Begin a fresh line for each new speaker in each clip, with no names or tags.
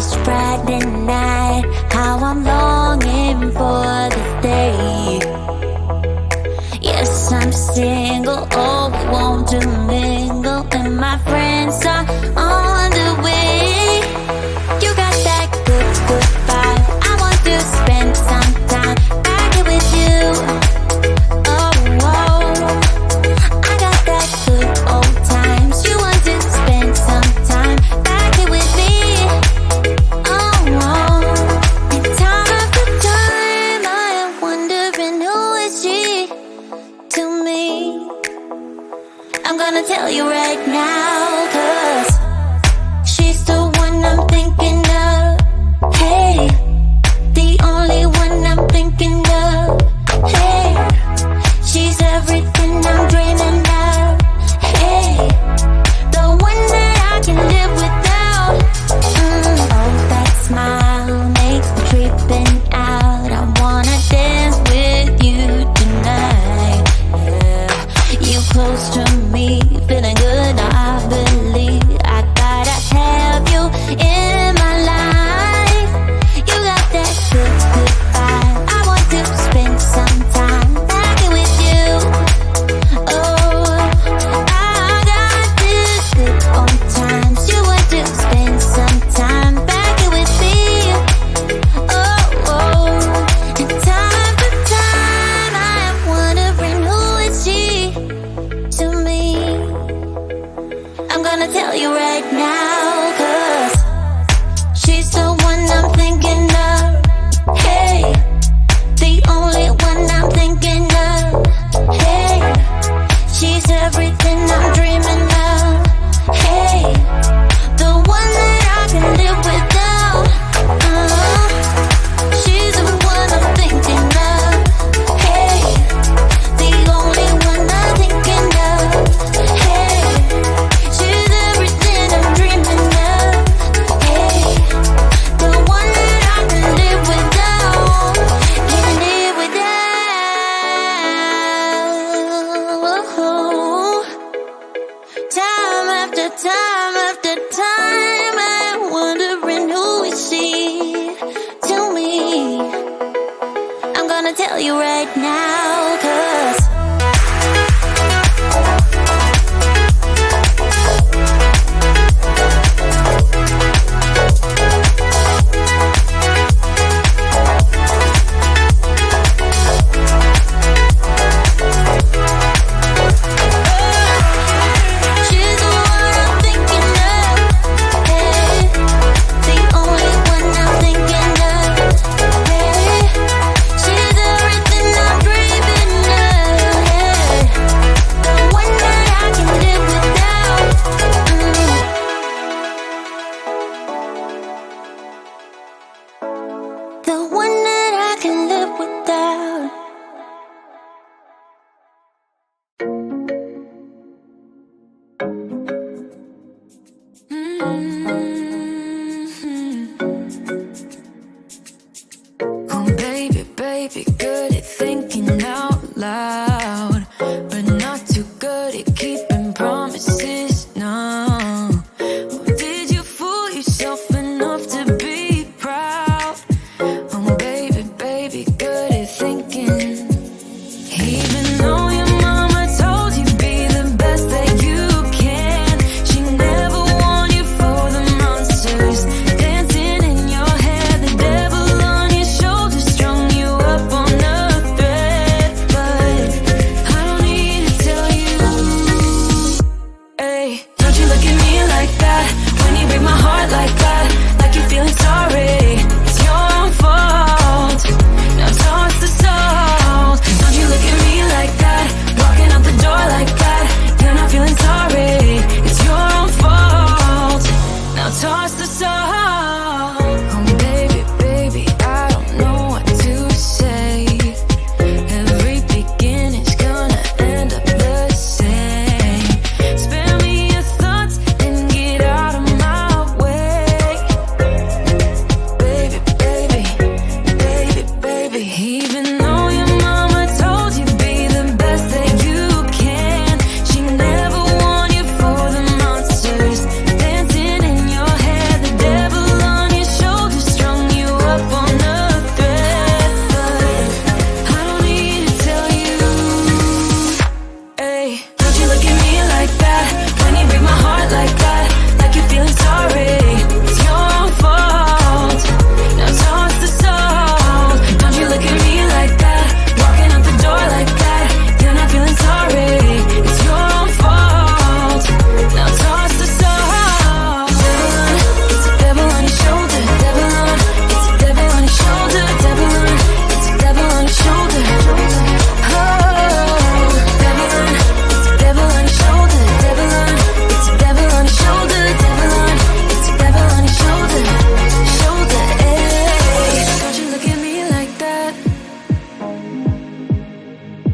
It's Friday night, how I'm longing for this day. Yes, I'm single, oh, we want to mingle, and my friends are on the way. You got that good, good vibe. I want to spend some time back here with you. Oh, I got that good old times. You want to spend some time back here with me. Oh, and time after time I am wondering who is she to me. I'm gonna tell you right now, 'cause she's the one I'm thinking of. Hey, the only one I'm thinking of. Hey, she's everything I'm dreaming of. Hey, the one that I can live without. Oh, that smile makes me tripping out. I wanna dance with you tonight. Yeah, you close to me, feeling good. I believe I gotta have you in my life. You got that good, good vibe. I want to spend some time back here with you. Oh, I got this good old times. You want to spend some time back here with me. Oh, and time after time I am wondering who is she to me. I'm gonna tell you right now, 'cause she's the one I'm thinking of. Hey, the only one I'm thinking of. Hey, she's everything I'm dreaming of. Hey, the one that I can live without. She's the one I'm thinking of. Hey, the only one I'm thinking of. Hey, she's everything I'm dreaming of. Hey, the one that I can live without. Can live without. Time after time after time I'm wondering who is she to me. I'm gonna tell you right now, 'cause she's the one I'm thinking of. Hey, the only one I'm thinking of. Hey, she's everything I'm dreaming of.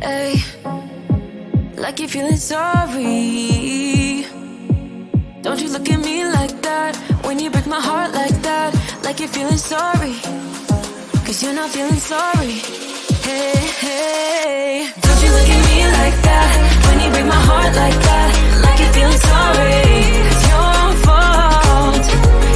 Ay, like you're feeling sorry. Don't you look at me like that when you break my heart like that. Like you're feeling sorry, 'cause you're not feeling sorry. Hey, hey, don't you look at me like that when you break my heart like that. Like you're feeling sorry, 'cause your fault.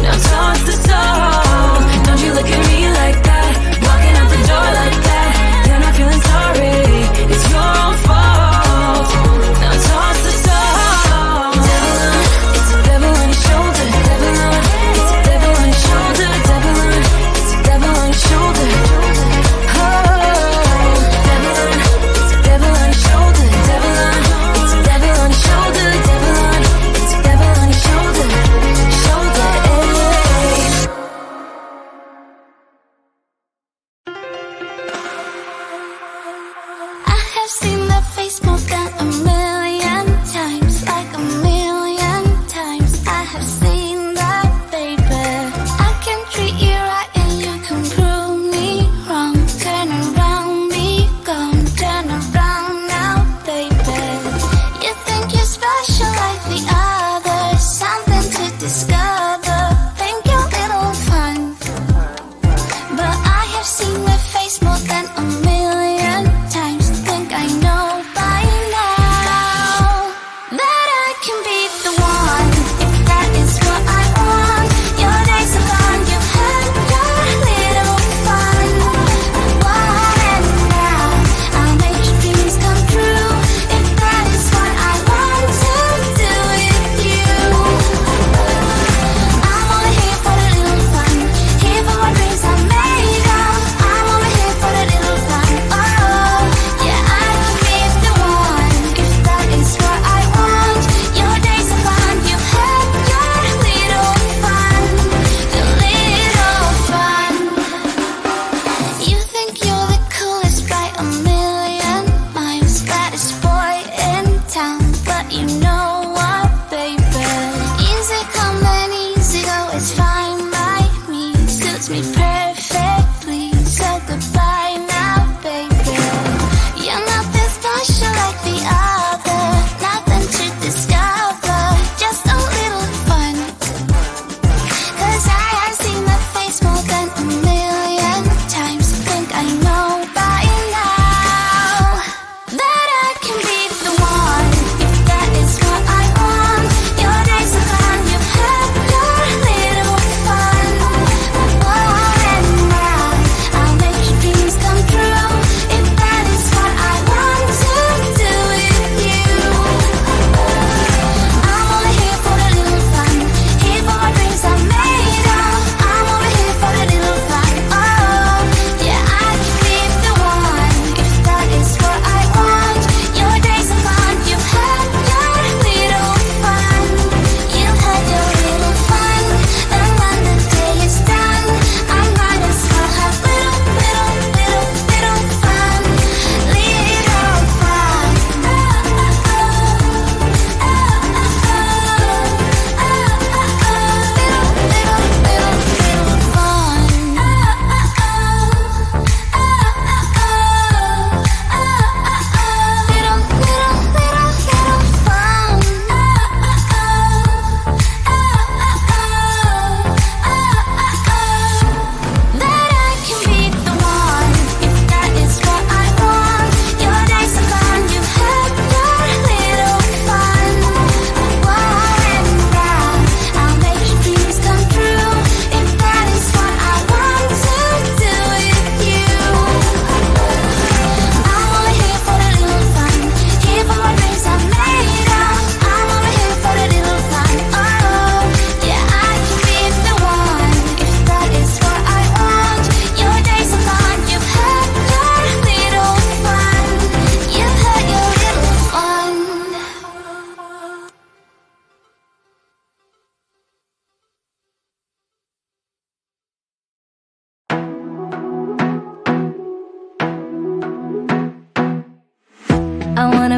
Now toss the soul. Don't you look at me like that, walking out the door like that. You're not feeling sorry, it's your fault. Now toss the soul. Devil on, it's a devil on your shoulder. Devil on, it's a devil on your shoulder. Devil on, it's a devil on your shoulder.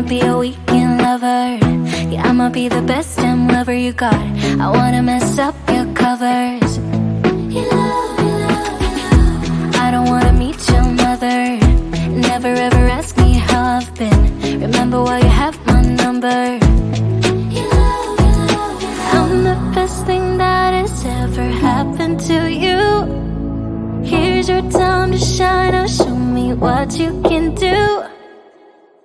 be a weekend lover. Yeah, I'ma be the best damn lover you got. I wanna mess up your covers. I don't wanna meet your mother. Never ever ask me how I've been. remember why you have my number. I'm the best thing that has ever happened to you. Here's your time to shine, now show me what you can do.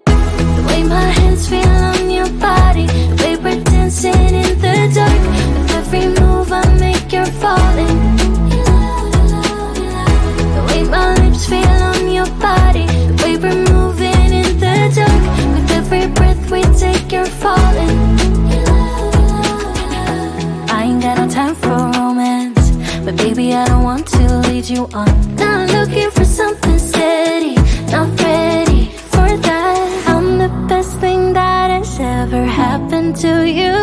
The way my hands feel on your body, the way we're dancing in the dark. With every move I make, you're falling. The way my lips feel on your body, the way we're moving in the dark. With every breath we take, you're falling. I ain't got no time for romance, but baby I don't want to lead you on. Not looking for something steady, not ready for that. I'm the best thing that has ever happened to you.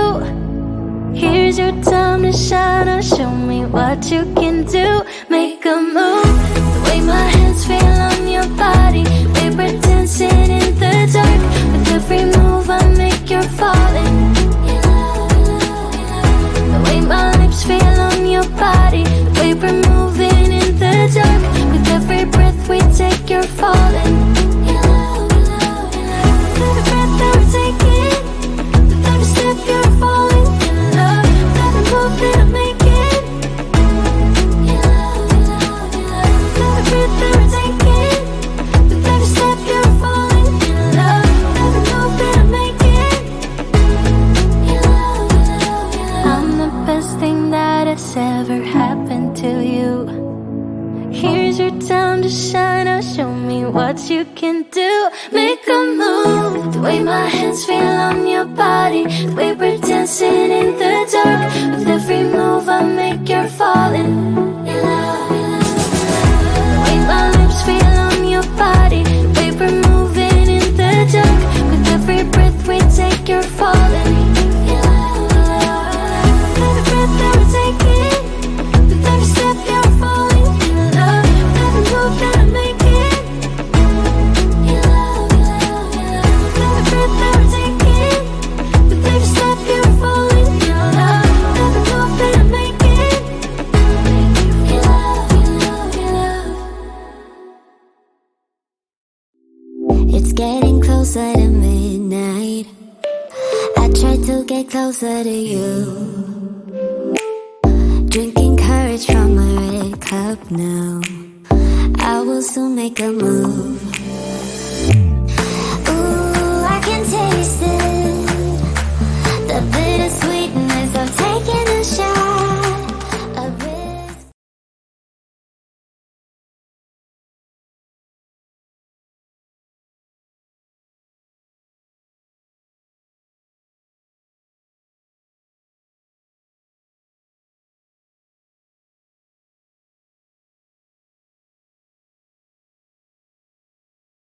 Here's your time to shine, now show me what you can do. Make a move, the way my hands feel on your body, the way we're dancing in the dark. With every move I make, you're falling. The way my lips feel on your body, the way we're moving in the dark. With every breath we take, you're falling. With every breath that we're taking, with every step you're falling in love. With every move that I'm making, with every breath that we're taking, with every step you're falling in love. With every move that I'm making, I'm the best thing that has ever happened to you. Here's your time to shine, now show me what you can do. Make a move, the way my hands feel on your body, the way we're dancing in the dark. With every move I make, you're falling. The way my lips feel on your body, the way we're moving in the dark. With every breath we take, you're falling. With every breath that we're taking, with every step you're falling in love. With every move that I'm making, with every breath that we're taking, with every step you're falling in love. With every move that I'm making,
It's getting closer to midnight. I try to get closer to you. Drinking courage from my red cup now. I will soon make a move.